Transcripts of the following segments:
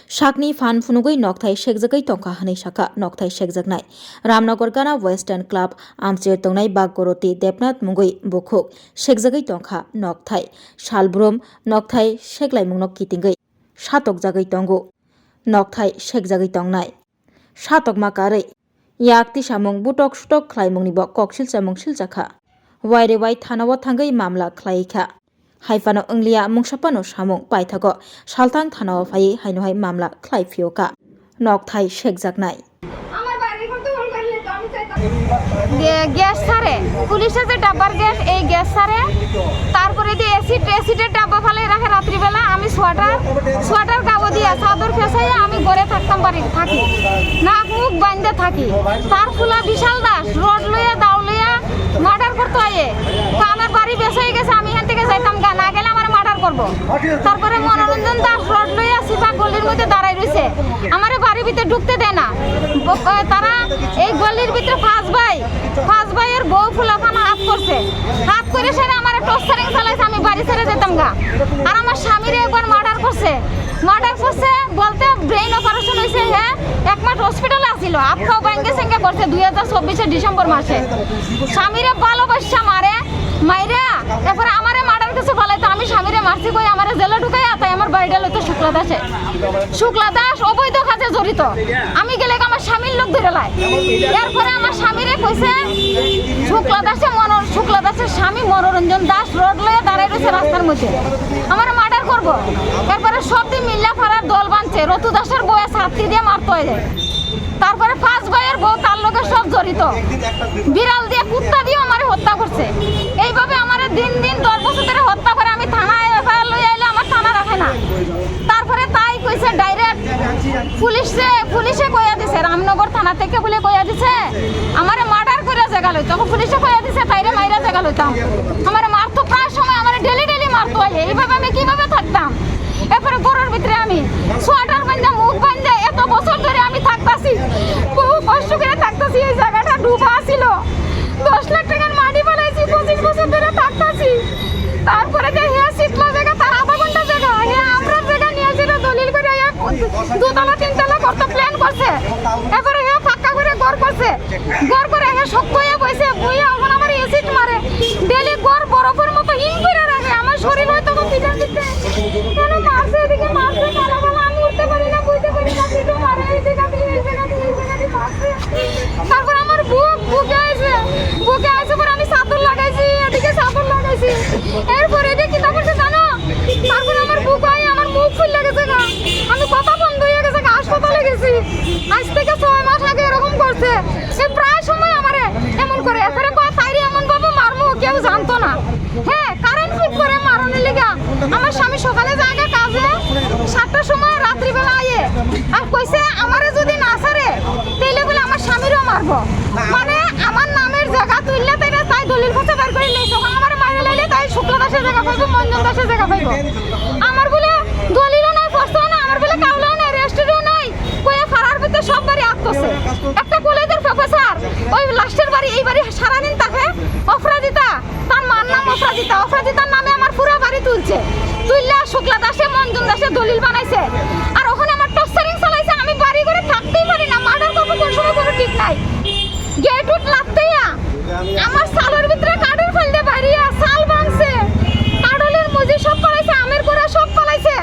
Shakni fan funugui nokthai shekjagai tongkha hanai shaka nokthai shekjaknai Ramnagar Gana Western Club amcher tongnai Bagoroti Debnath mungui bukhuk shekjagai tongkha nokthai Shalbrum nokthai sheklaimung nok kitingai satok jagai tongo nokthai shekjagai tongnai satok makarei yakti samung butok sutok khlaimungni bo koksil chamung siljaka waire wai thanao thangai mamla khlaikha haifano Englia mungsapano samung paithago saltang thanao phai hainohai mamla khlaifioka nokthai shekjaknai gas ছাড়ে পুলিশের যে ডাব্বার gas এই gas ছাড়ে তারপরে দিয়ে অ্যাসিডের ডাব্বা ফেলে রাখে রাত্রিবেলা আমি সোয়াটার কাগজ দিয়ে চাদর ফেসাইয়া আমি ঘরে থাকতাম বাড়ি থাকি নাক মুখ বান্ধে থাকি তার ফুলা বিশাল দাস রড লইয়া দাও লইয়া মার্ডার করতে হয় আমার বাড়ি বেসাই গেছে আমি এখান থেকে যাইতাম না গেলে আমার মার্ডার করবো তারপরে মনোরঞ্জন দাস রড লইয়া সিপা গলির মধ্যে দাঁড়াই রয়েছে আমার বাড়ির ভিতরে ঢুকতে দেয় না তারা এই গলির ভিতরে ফাঁস ভাইয়ের বউ ফুলাফানা হাত করে সেটা আমার টর্চারিং চালাইছে আমি বাড়ি ছেড়ে যেতাম গা আর আমার স্বামীর একবার মার্ডার করছে বলতে ব্রেইন অপারেশন হয়েছে হ্যাঁ এক মাস হসপিটালে আসিল আপকাও ব্যাংকে সেঙ্গে করছে 2024 ডিসেম্বর মাসে স্বামীরে ভালোবাসা মাইরা এরপরে আমারে মার্ডার কিছু বলাইতো আমি স্বামীরে মারছি কই আমারে জেলে ঢুকাই তাই আমার বাড়িটা লইতো শুক্লা দাস অবৈধ কাজে জড়িত আমি গেলে আমার স্বামীর লোক ধরে লাই এরপরে আমার স্বামীরে কইছে শুক্লা দাসের স্বামী মনোরঞ্জন দাস রোড লয়ে দাঁড়াই রয়েছে রাস্তার মধ্যে আমার মার্ডার করবো এরপরে সব দিন মিল্লা ফাড়ার দল বানছে রতু দাসের বউয়ে ছাত্রী দিয়ে মারতে হয়ে যায় তারপরে ফাঁস ভাইয়ের বউ তার লোকের সব জড়িত বিড়াল দিয়ে কুত্তা দিয়ে আমার হত্যা করছে এইভাবে আমার দিন 10 বছর ধরে হত্যা করে আমি থানায় এফআইআর লই আইলে আমার থানা রাখে না তারপরে তাই কইছে ডাইরেক্ট পুলিশে কইয়া দিছে রামনগর থানা থেকে বলে কইয়া দিছে আমারে মার্ডার করে জায়গা লইতো পুলিশে কইয়া দিছে তাইরে মাইরা জায়গা লইতাম আমারে মারতো প্রায় সময় আমারে ডেলি মারতো এইভাবে আমি কিভাবে থাকতাম এরপরে গরুর ভিতরে আমি সোয়াটার বান্ধা মুখ বান্ধা এত বছর ধরে আমি থাকতাছি বহু কষ্ট করে থাকতাছি এই জায়গাটা ডুবা ছিল 10 লাখ টাকার মাটি ফেলাইছি 25 বছর ধরে থাকতাছি তারপরে যে হে শীতলা জায়গা তার আধা ঘন্টা জায়গা হে আমরা জায়গা নিয়েছিল দলিল করে দুতলা তিনতলা করতে প্ল্যান করছে এরপরে হে ফাঁকা করে ঘর করছে ঘর করে হে শক্ত হয়ে বসে বইয়া এখন আমার এসিড মারে ডেলি ঘর বরফের মতো হিম করে রাখে আমার শরীর হয়তো পিটার দিতে কেন মারছে এদিকে মারছে কালা আমি উঠতে পারি না বুঝতে পারি না পিটো মারে এই জায়গা দিয়ে মারছে তারপর আমার বুকে আইছে পরে আমি চাদর লাগাইছি এদিকে চাদর লাগাইছি এরপরে যে কি তারপরে জানো তারপর আমার বুক আই আমার মুখ ফুলে গেছে না আমি কথা বন্ধ হয়ে গেছে হাসপাতালে গেছি আজ থেকে 6 মাস আগে এরকম করছে সে প্রায় সময় আমারে এমন করে এরপরে কয় তাইরে এমন ভাবে মারমু কেউ জানতো না হ্যাঁ কারেন্ট ফিট করে মারনের লিগা আমার স্বামী সকালে যায় কাজে 7টার সময় রাত্রিবেলা আয়ে আর কইছে আমারে যদি না ছাড়ে তাইলে বলে আমার স্বামীরও মারবো মানে আমার নামের জায়গা তুললে তাই দলিল পত্র বের করে লইছ আমার মাইরে লাইলে তাই শুক্লা দাসের জায়গা পাইবো মঞ্জন দাসের জায়গা পাইবো আমার বলে দলিলও নাই পড়ছো না আমার বলে কাউলাও নাই রেজিস্ট্রিও নাই কইয়া ফারার ভিতরে সব বাড়ি আটকছে একটা কলেজের প্রফেসর ওই লাস্টের বাড়ি এই বাড়ি সারাদিন থাকে অপরাজিতা তার মার নাম অপরাজিতার নামে আমার পুরো বাড়ি তুললা শুক্লা দাসে মঞ্জন দাসে দলিল বানাইছে আর ওখানে আমার টর্চারিং চালাইছে আমি বাড়ি করে থাকতেই পারি না মার্ডার করবো কোন সময় কোনো ঠিক নাই গেট উঠ লাগতেইয়া আমার সালের ভিতরে কাঠের ফেলতে বাইরিয়া সাল ভাঙছে কাঠলের মুজি সব পালাইছে আমের করে সব পালাইছে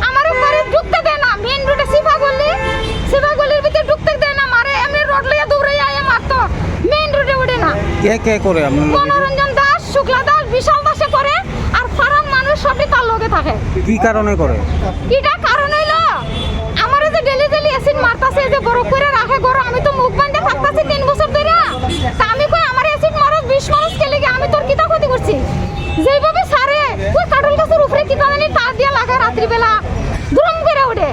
আমার বাড়ি ঢুকতে দেয় না মেইন রোডে সিফা গলির ভিতরে ঢুকতে দেয় না মারে এমনি রোড লইয়া দৌড়াইয়া আয়া মারতো মেইন রোডে উঠে না কে করে মনোরঞ্জন দাস শুক্লা দাস বিশাল দাসে করে আর ফারান মানুষ সবই তার লগে থাকে কি কারণে করে কিটা কারণ হইলো আমারে যে ডেলি এসিড মারতাছে যে বরফ করে রাখে গরু আমি তো মুখ বান্ধে থাকতাছি 3 বছর ধরে তা আমি কই আমার এসিড মারত 20 মানুষ কে লাগি আমি তোর কিটা ক্ষতি করছি যেইভাবে সারে ওই কাটল গাছের উপরে কিটা জানি তার দিয়া লাগা রাত্রিবেলা দুরম করে ওঠে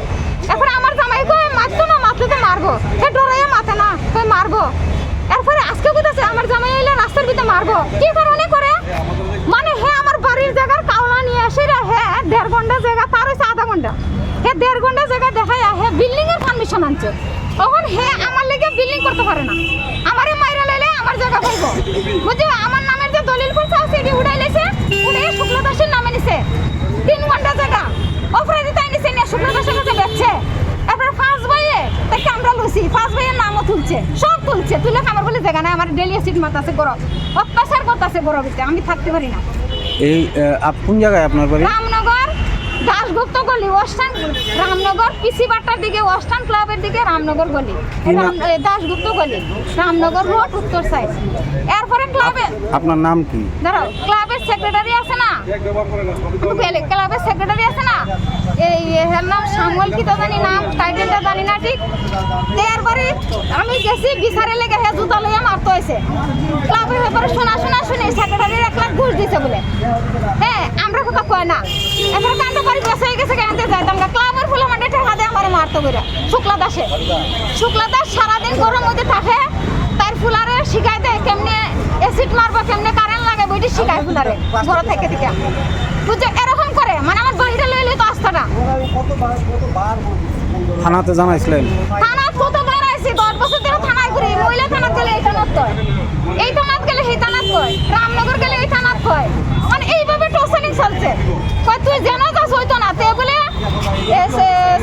এরপরে আমার জামাই কই মারতো না মারলে তো মারবো হে ডরাইয়া মাথে না কই মারবো এরপরে আজকে কইতাছে আমার জামাই আইলে রাস্তার ভিতরে মারবো কি কারণে করে মানে হে আমার বাড়ির জায়গার কাওলা নিয়ে আসে রে হে 1.5 ঘন্টা জায়গা তার হইছে আধা ঘন্টা হে 1.5 ঘন্টা জায়গা দেখায় হে বিল্ডিং এর পারমিশন আনছে তখন হে আমার লেগে বিল্ডিং করতে পারে না আমারে মাইরা লাইলে আমার জায়গা পাইবো বুঝছো আমার নামের যে দলিল করছে সেটি উড়াই লাইছে উড়ে শুক্লা দাসের নামে নিছে 3 ঘন্টা জায়গা অপরাজিতা নিছে না শুক্লা দাসের কাছে বেচছে তুলছে তুলে আমার বলে জায়গা নাই, আমার ডেলি অ্যাসিড মারতাছে গরম, অত্যাচার করতেছে গরবিতে, আমি থাকতে পারি না। এই কোন জায়গায় আপনার বাড়ি? রামনগর দাশগুপ্ত গলি, ওয়েস্টার্ন রামনগর পিসি বাট্টার দিকে, ওয়েস্টার্ন ক্লাবের দিকে রামনগর গলি, দাশগুপ্ত গলি, রামনগর রোড উত্তর সাইড। এরপরে ক্লাবে আপনার নাম কি? ধরো ক্লাবের সেক্রেটারি আছে না, ক্লাবের সেক্রেটারি আছে না, এই এর নাম সামুয়েল কি তো জানি নাম, টাইটেলটা জানি না ঠিক। এরপরে আমি গেছি বিচারে লেগে হে জুতা লইয়া মারতে হয়েছে। ক্লাবের ব্যাপারে শোনা শুনি সেক্রেটারির 1 লাখ ঘুষ দিছে বলে। হ্যাঁ, আমরা কথা কয় না। এবার কাণ্ড করি বেসে গেছে, কেনতে যাইতাম না। ক্লাবের ফুলে মানে ঠেকা দিয়ে আমার মারতে করে শুক্লা দাস সারাদিন গরম মধ্যে থাকে, তার ফুলারে শিখাই দেয় কেমনে অ্যাসিড মারবা, কেমনে কারেন্ট লাগে, বইটি শিখায় ফুলারে বড় থেকে দিকে বুঝছো, এরকম করে। মানে আমার বাহিরে লইলে তো আস্থাটা। থানাতে জানাইছিলেন? থানা কতবার আইছি, 10 বছর ধরে থানায় ঘুরি। মহিলা থানাত গেলে এই থানাত কয়, এই থানাত গেলে সেই থানাত কয়, রামনগর গেলে এই থানাত কয়। মানে এইভাবে টর্চারিং চলছে। কয় তুই যেন যাস হইতো না, তে বলে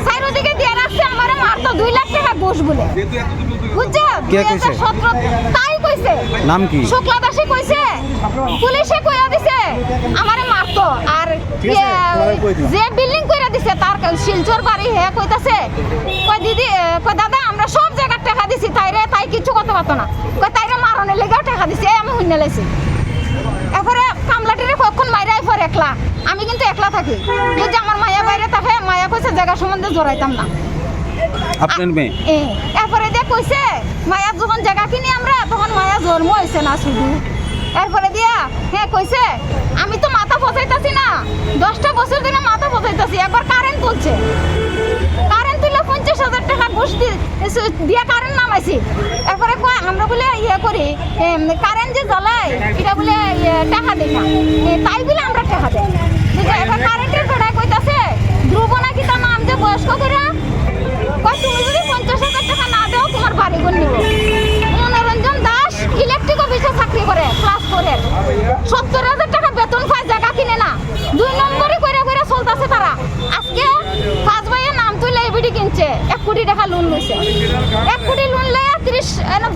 সাইরো দিকে দিয়ে রাখছে, আমারে মারতো 2 লাখ টাকা ঘুষ বলে, বুঝছো? 2017 তাই কইছে। নাম কি? শুক্লা দাসে কইছে, পুলিশে কইয়া দিছে আমারে মারতো। আর যে বিল্ডিং কইরা দিছে তার শিলচর বাড়ি, হে কইতাছে কই দিদি, কই দাদা আমরা সব জায়গায় টাকা দিছি, তাই কিছু করতে পারতো না, কই তাইরে মারনের লেগেও টাকা দিছি। আমি হুইনা লাইছি। এরপরে কামলাটিরে কখন মাইরা আইফর একলা, আমি কিন্তু একলা থাকি, যদি আমার মায়া বাইরে থাকে, মায়া কইছে জায়গা সম্বন্ধে জড়াইতাম না। আপনার মেয়ে? এরপরে দিয়ে কইছে মায়া যখন জায়গা কিনি আমরা, তখন মায়া জন্ম হয়েছে না শুধু। এরপরে দিয়া হ্যাঁ কইছে আমি তো মাথা ফসাইতাছি না, 10টা বছর ধরে মাথা ফসাইতাছি, একবার কারেন্ট তুলছে, কারেন্ট তুলে 50,000 টাকা ঘুষ দিয়ে কারেন্ট নামাইছি। এরপরে কয় আমরা বলে করি কারেন্ট যে জ্বালায় এটা বলে টাকা দেয় না, তাই বলে আমরা টাকা দেয়। এবার কারেন্টের বেড়ায় কইতাছে ধ্রুব নাকি তার নাম যে বয়স্ক করে, তুমি যদি 50,000 টাকা না দাও তোমার বাড়ি ঘর নিব। মনোরঞ্জন দাস ইলেকট্রিক অফিসে চাকরি করে, ক্লাস করে, 70,000 টাকা বেতন পায়, জায়গা কিনে না, 2 নম্বরই করে চলতেছে তারা। আজকে 5 ভাইয়ের নাম তুলে এবিডি কিনছে, 1 কোটি টাকা লোন লইছে, 1 কোটি লোন লইয়া 30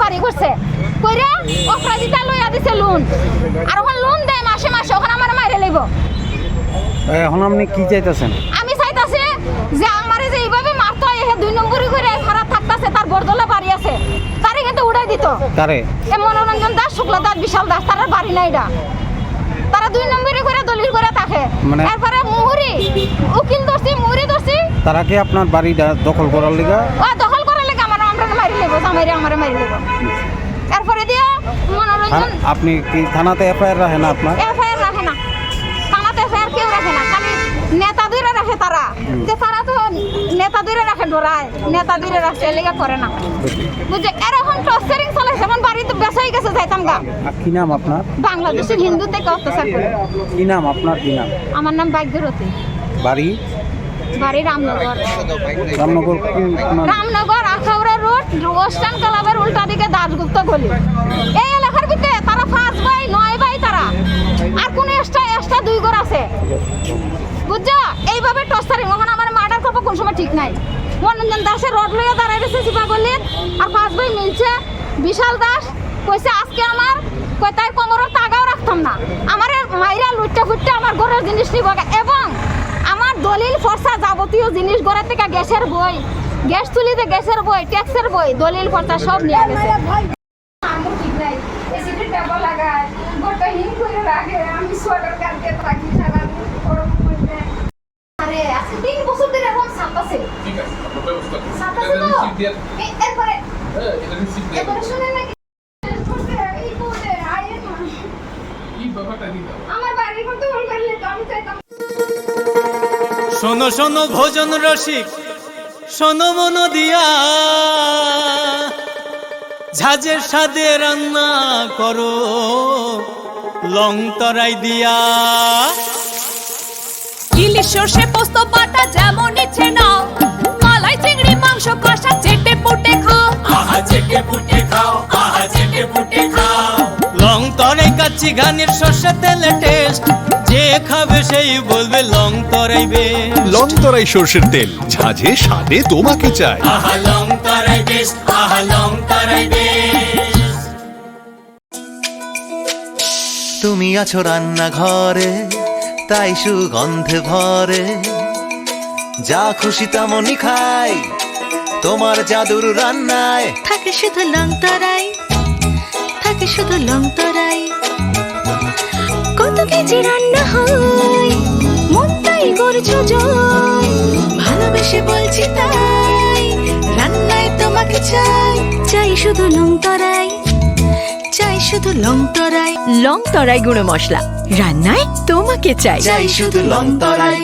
বাড়ি করছে, কইরা অপরাজিতা লইয়া দিছে লোন। আর ওখানে লোন দেয় মাসে ওখানে আমার মাইরে লইব। এখন আপনি কি চাইতেছেন? আমি চাইতাছি যে আমারে যে এইভাবে মারতো, 2 নম্বরই করে খারাপ থাকতাছে, তার বরদলে বাড়ি আছে, তারে কিন্তু উড়াই দিত। কারে? মনোরঞ্জন দাস, শুক্লা দাস, বিশাল দাস, তার বাড়ি নাই এটা, তারা 2 নম্বরই করে দলিল করে থাকে। এরপরে উকিল ধরছি, তারা কি আপনার বাড়িটা দখল করার লিগা? দখল করার লিগা আমরা মারি নেবো, জামাইরে আমারে মারি নেবো। এরপরে দিয়ে মনোরঞ্জন, আপনি কি থানাতে এফআইআর রাখেন না? আপনার এফআইআর রাখে না, থানাতে এফআইআর কেউ রাখে না, খালি নেতা ধরে রাখে তারা, যে তারা তো নেতা ধরে রাখে, ডরায় নেতা ধরে রাখছে, এলাকা করে না, বুঝছে? এরকম টর্চারিং চলে, যেমন বাড়িতে বেসাই গেছে যাইতাম গা। কি নাম আপনার? বাংলাদেশের হিন্দু থেকে অত্যাচার করে। কি নাম আপনার? কি নাম? আমার নাম ভাগ্যরতী, বাড়ি রামনগর। রামনগর আখাউড়া রোড, ওয়েস্টার্ন ক্লাবের উল্টা দিকে দাশগুপ্ত গলি। এই এলাকার ভিতরে তারা 5 ভাই 9 ভাই, তারা আর কোন এক্সট্রা 2 ঘর আছে, বুঝছো? এইভাবে টর্চারিং। ওখানে আমার মার্ডার করবো কোন সময় ঠিক নাই। মনোরঞ্জন দাসের রড লইয়া দাঁড়াই রয়েছে সিপা গলির, আর 5 ভাই মিলছে। বিশাল দাস কইছে আজকে আমার কয় তাই কোমরের টাকাও রাখতাম না, আমার মাইরা লুটটা ফুটটা আমার ঘরের জিনিস নিব, এবং আমার দলিল ফর্সা যাবতীয় জিনিস ঘরের থেকে গ্যাসের বই, গ্যাস তুলিতে গ্যাসের বই, ট্যাক্সের বই, দলিল ফর্সা সব নিয়ে গেছে। শোনো শোনো ভোজন রসিক, শোনো মন দিয়া, ঝাঁঝের স্বাদে রান্না করো লং তরাই দিয়া। ইলিশ সর্ষে পোস্ত বাটা যেমন ইচ্ছে নাও, মালাই চিংড়ি মাংস কষা চেটে পুটে খাও, আহা চেটে পুটে খাও, আহা চেটে পুটে খাও। লং তরাই কাচ্চি ঘানির সর্ষে তেলে টেস্ট, যে খাবে সেই বলবে লং তরাইবে। লং তরাই সর্ষের তেল, ঝাঁঝে স্বাদে তোমাকে চাই। আহা লং তরাই বেশ, আহা লং তরাই বেশ। তুমি আছো রান্নাঘরে, তাই সুগন্ধে ভরে, যা খুশি তেমনই খাই তোমার জাদুর রান্নায়। থাকে শুধু লং তরাই, থাকে শুধু লং তরাই। কত কেজি রান্না হয়, মন তাই করছো জয়। ভালোবেসে বলছি তাই, রান্নায় তোমাকে চাই। চাই শুধু লং তরাই, চাই শুধু লং তরাই। লং তরাই গুঁড়ো মশলা, রান্নায় তোমাকে চাই। চাই শুধু লং তরাই।